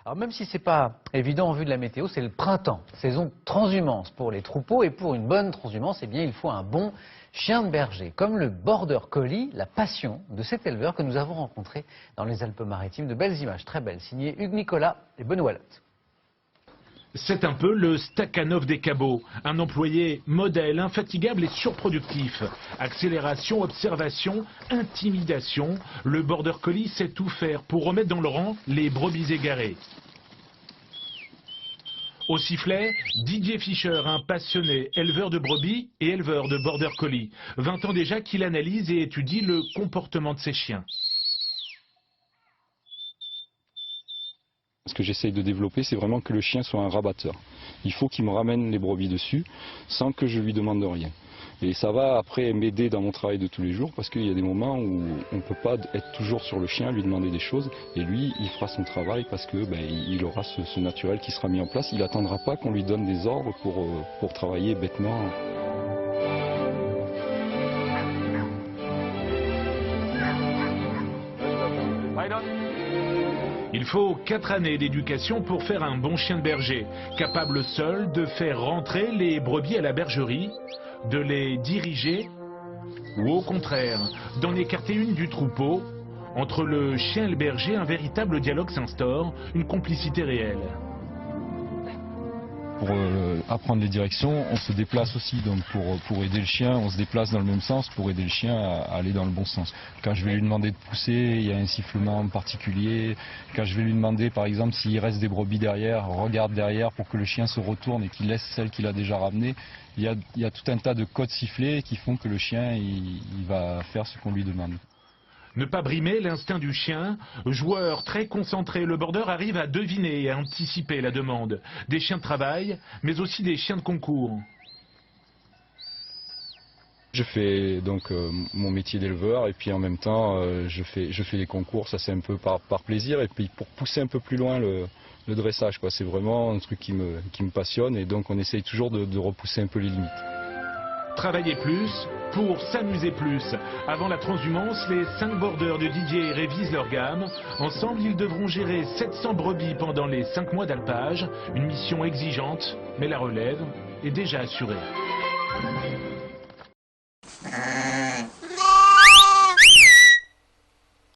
Alors même si c'est pas évident en vue de la météo, c'est le printemps, saison de transhumance pour les troupeaux. Et pour une bonne transhumance, eh bien, il faut un bon chien de berger, comme le Border Collie, la passion de cet éleveur que nous avons rencontré dans les Alpes-Maritimes. De belles images, très belles, signées Hugues Nicolas et Benoît Lotte. C'est un peu le Stakhanov des cabots, un employé modèle, infatigable et surproductif. Accélération, observation, intimidation, le Border Collie sait tout faire pour remettre dans le rang les brebis égarées. Au sifflet, Didier Fischer, un passionné, éleveur de brebis et éleveur de Border Collie. 20 ans déjà qu'il analyse et étudie le comportement de ses chiens. Ce que j'essaye de développer, c'est vraiment que le chien soit un rabatteur. Il faut qu'il me ramène les brebis dessus sans que je lui demande rien. Et ça va après m'aider dans mon travail de tous les jours parce qu'il y a des moments où on ne peut pas être toujours sur le chien, lui demander des choses. Et lui, il fera son travail parce que il aura ce naturel qui sera mis en place. Il n'attendra pas qu'on lui donne des ordres pour travailler bêtement. Il faut 4 années d'éducation pour faire un bon chien de berger, capable seul de faire rentrer les brebis à la bergerie, de les diriger ou au contraire, d'en écarter une du troupeau. Entre le chien et le berger, un véritable dialogue s'instaure, une complicité réelle. Pour apprendre les directions, on se déplace aussi, donc pour aider le chien, on se déplace dans le même sens pour aider le chien à aller dans le bon sens. Quand je vais lui demander de pousser, il y a un sifflement particulier. Quand je vais lui demander par exemple s'il reste des brebis derrière, regarde derrière pour que le chien se retourne et qu'il laisse celle qu'il a déjà ramenée. Il y a tout un tas de codes sifflés qui font que le chien il va faire ce qu'on lui demande. Ne pas brimer l'instinct du chien. Joueur très concentré, le border arrive à deviner et à anticiper la demande. Des chiens de travail, mais aussi des chiens de concours. Je fais donc mon métier d'éleveur et puis en même temps je fais les concours, ça c'est un peu par plaisir et puis pour pousser un peu plus loin le dressage, quoi. C'est vraiment un truc qui me passionne et donc on essaye toujours de repousser un peu les limites. Travailler plus pour s'amuser plus. Avant la transhumance, les 5 borders de Didier révisent leur gamme. Ensemble, ils devront gérer 700 brebis pendant les 5 mois d'alpage. Une mission exigeante, mais la relève est déjà assurée.